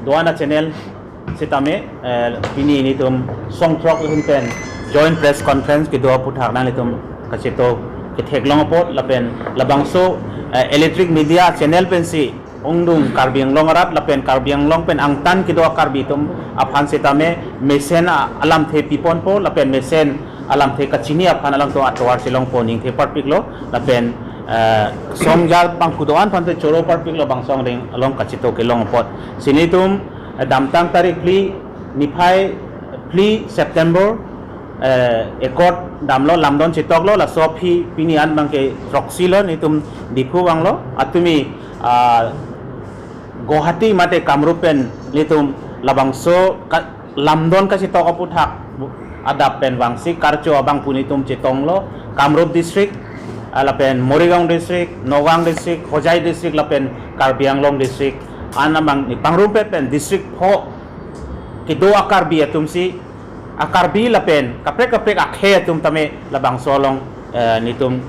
doana channel sitame pini ini tum songtrok pen joint press conference ki doa puthak na litum kasito ki theklong pot lapen labangso electric media channel pen si ongdung karbiang long arat lapen karbiang long pen angtan ki doa karbi tum aphan sitame mesen alam the pipon po lapen mesen alam the kachini aphan alam to atwar silong po ning the parpiklo lapen songjal pangkudoan pante choro parpiklo bangsong ring along kachito ke long pot sinitum damtang tarik pli niphai pli September ekot damlo lamdon chitoklo la sofi pinian bangke roxilo nitum dipu banglo atumi Guwahati mate Kamrupen litum labangso lamdon ka chitok aputhak adapen bangsi karcho abang punitum chitonglo Kamrup district lapen Morigaon district Nowang district Hojai district lapen Karbi Anglong district anamang ni pangrumpet pen district pho kido akarbi atum si akarbi lapen kaprek akhe atum tame labang solong nitum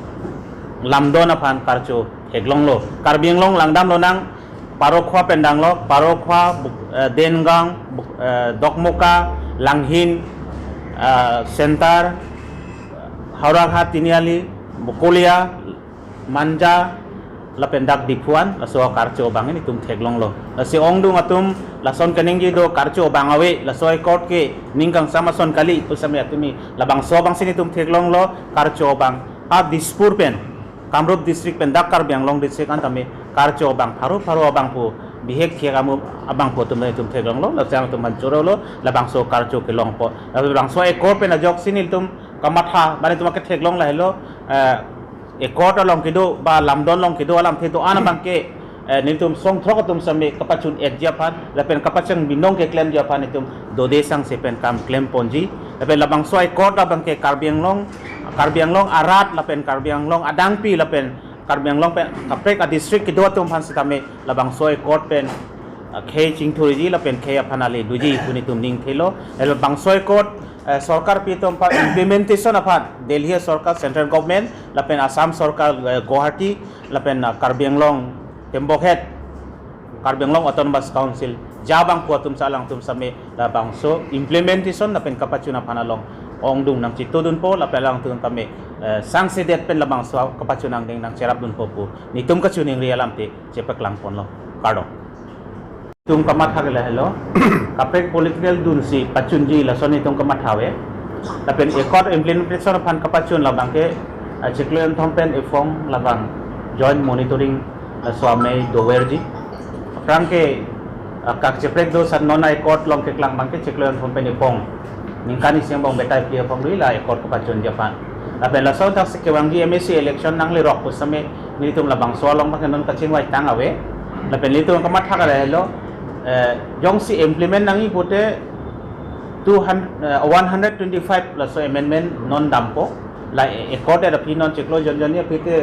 lamdon aphan karcho heglong lo Karbi Anglong langdam lo nang parokhwa pendang lo parokhwa dengang dokmoka langhin center Hauraghat Tiniali Bukulia Manja lapendak dipuan laso karcho bangin itum theglong lo lasi ongdung atum lason kaninggi do karcho bangawe lasoi court ke ningkang samason kali usame atumi labang so bang sini tum theglong lo karcho bang dispur pen Kamrup district pen dak Karbi Anglong district antame karcho bang pharu abang pu bihek thiagamu abang pu tum theglong lo lasang tum manchoro lo labang so karcho ke long po labang so e court pen ajok sinil tum kamatha bani tumake theglong la helo ekot along kido ba lamdon long kido alam theto ana bangke nitum song throk tum same kapachun japan lapen kapachang binong ke claim japan nitum dode sang sepen kam claim ponji lapen labang soi ekot bangke Karbi Anglong arat lapen Karbi Anglong adangpi lapen Karbi Anglong pen kaprek a district kido tum phan sitame labang soi ekot pen khe chingthuriji lapen khe aphanali duji punitum ning thelo labang soi ekot Sarkar পিতম implementation Affan Delhi Sarkar central government লাপেন Assam Sarkar Guwahati লাপেন Karbi Anglong টেম্বকহেড Karbi Anglong autonomous council জাবাং পুয়াতুম সালাং তুম সামে লাবাংসো implementation লাপেন কাপাচুনা ফানালং ongdung nang chitudun po lapelang tum kami sang sedet pen labangso kapachunang ding nang serapdun po pu nitum kachuning rialamte chepak lang pon lo kardong tum kamat hagela hello kapek political dunsi pachunji la soni tum kamat hawe tapen ekor implementation phan kapachun la bangke chekloen thompen efong labang joint monitoring swame dowerji franke kak cheprek do san nona ekor long ke klang bangke chekloen thompen efong ningkani siang bang betai pia phong ri la ekor kapachun japan tapen la sau tak sekewanggi MSC election nang le rok pusame nitum labang swalong bangke kaching wai tang awe tapen litum kamat hagela hello Jongsi implement nangi pote 125 plus amendment non dampo la ekor ada pinon ceklo jonjonia pite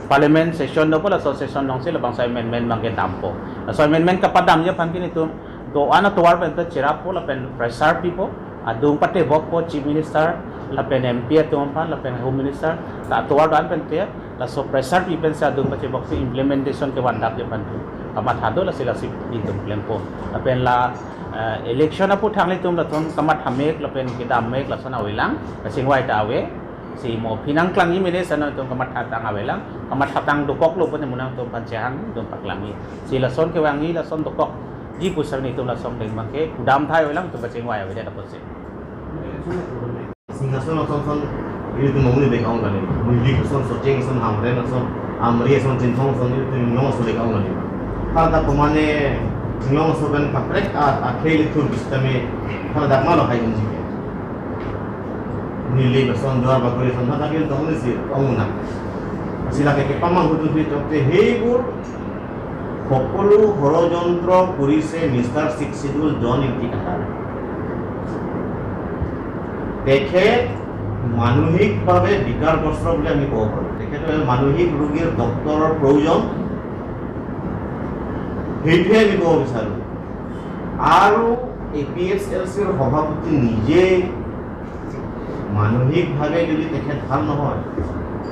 parliament session no pala so session nong sila bangsa amendment mangke dampo so amendment kapadam ya pangkin itu do ana tuwar pen chera po la pen pressure people adung pate bok po chief minister la pen MP atum pan la pen home minister ta tuwar dan pen te la so pressure people sa adung pate bok implementation ke wandap ya pan kamat hado la sila sip ditum klempo lapen la election apu thangli tum la thon kamat hamek lapen kidam mek la sana wilang singwai ta awe si mo pinang klangi mele sana tum kamat hatang awelang kamat hatang dokok lo pun munang tum panchang tum paklangi si la son ke wangi la son dokok ji pusang ni tum la som deng make kudam thai welang tum singwai awe da pose singason son ini tu menguni bekau ngani muli son sojeng son hamre son amri son cinthong son itu nyong so bekau ngani kada pemane nyong soben kaprek akhir itu sisteme kada malo kai unji nili beson dua bakuri son hada gil tong si onguna sila ke pamang hutu fitokte hebur সকলো ষড়যন্ত্ৰ কৰিছে mister 6 schedule জন ইন্টিকাটাৰ তেখেত মানসিকভাৱে বিকাৰগ্ৰস্ত বুলি আমি ক'ব পাৰোঁ তেখেতৰ মানসিক ৰোগীৰ ডক্তৰৰ প্ৰয়োজন সেইটোৱে আমি ক'ব বিচাৰোঁ আৰু APSLCৰ সভাপতি নিজে মানসিকভাৱে যদি তেখেত ভাল নহয়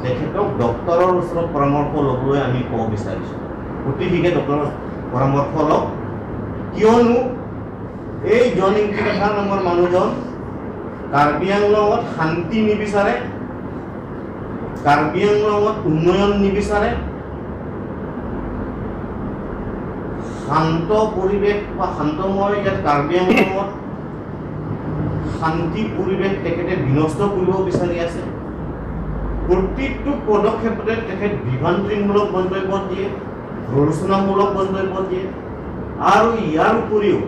তেখেতক ডক্তৰৰ ওচৰত পৰামৰ্শ ল'বলৈ আমি ক'ব বিচাৰিছোঁ অতি শীঘ্ৰে ডক্তৰৰ পৰামৰ্শ লওক কিয়নো এই জন ইনকিউবেটৰ নামৰ মানুহজন কাৰ্বি আংলঙত শান্তি নিবিচাৰে, কাৰ্বি আংলঙত উন্নয়ন নিবিচাৰে, শান্ত পৰিৱেশ বা শান্তময় ইয়াত কাৰ্বি আংলঙত শান্তি পৰিৱেশ তেখেতে বিনষ্ট কৰিব বিচাৰি আছে। প্ৰতিটো পদক্ষেপতে তেখেত বিভ্ৰান্তিমূলক মন্তব্য দিয়ে, প্ৰৰোচনামূলক মন্তব্য দিয়ে আৰু ইয়াৰ উপৰিও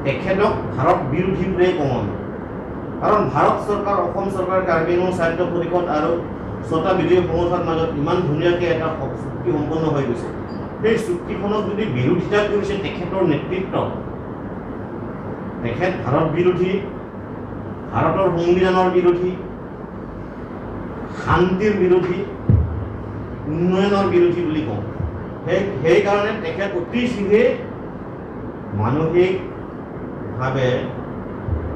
তেখেতক ভাৰত বিৰোধী বুলিয়ে কওঁ। কাৰণ ভাৰত চৰকাৰ, অসম চৰকাৰ, কাৰ্বি আংলং সাহিত্য পৰিষদ আৰু 6টা বিদেশী সংস্থাৰ মাজত ইমান ধুনীয়াকৈ এটা চুক্তি সম্পন্ন হৈ গৈছে। সেই চুক্তিখনক যদি বিৰোধিতা কৰিছে তেখেতৰ নেতৃত্ব, তেখেত ভাৰত বিৰোধী, ভাৰতৰ সংবিধানৰ বিৰোধী, শান্তিৰ বিৰোধী, উন্নয়নৰ বিৰোধী বুলি কওঁ। সেইকাৰণে তেখেত অতি শীঘ্ৰে মানসিকভাৱে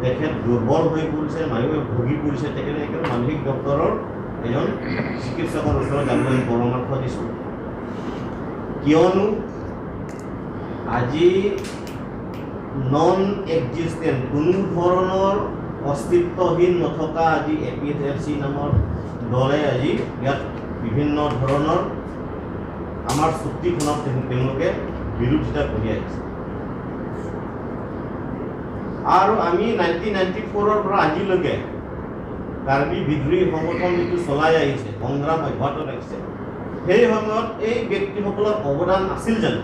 তেখেত দুৰ্বল হৈ পৰিছে, মানসিক ভুগি পৰিছে। তেখেতে মানসিক ডক্টৰৰ এজন চিকিৎসকৰ ওচৰত যাবলৈ পৰামৰ্শ দিছোঁ। কিয়নো আজি নন এক্সিষ্টেণ্ট, কোনো ধৰণৰ অস্তিত্বহীন নথকা আজি APSFC নামৰ দলে আজি ইয়াত বিভিন্ন ধৰণৰ আমাৰ চুক্তিখনক তেওঁলোকে বিৰোধিতা কৰি আহিছে। আৰু আমি 1994 পৰা আজিলৈকে কাৰ্বি বিদ্ৰোহী সংগঠন যিটো চলাই আহিছে, সংগ্ৰাম অব্যাহত ৰাখিছে, সেই সময়ত এই ব্যক্তিসকলৰ অৱদান আছিল জানো?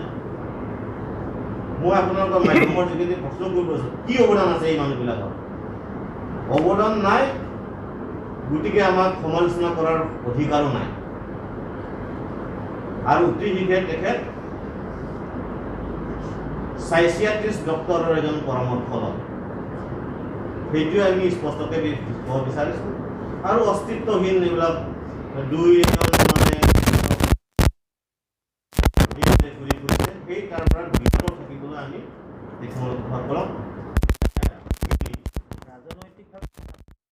মই আপোনালোকৰ মাধ্যমৰ যোগেদি প্ৰশ্ন কৰিব আছোঁ, কি অৱদান আছে এই মানুহবিলাকৰ? অৱদান নাই, গতিকে আমাক সমালোচনা কৰাৰ অধিকাৰো নাই। আৰু অতি শীঘ্ৰে তেখেত সাইচিয়াট্ৰিষ্ট ডক্টৰৰ এজন পৰামৰ্শ লয়, সেইটোৱে আমি স্পষ্টকৈ ক'ব বিচাৰিছোঁ। আৰু অস্তিত্বহীন এইবিলাক দুই এজন মানে ঘূৰি ফুৰিছে, সেই তাৰ পৰা বিৰত থাকিবলৈ আমি তেখেতসকলক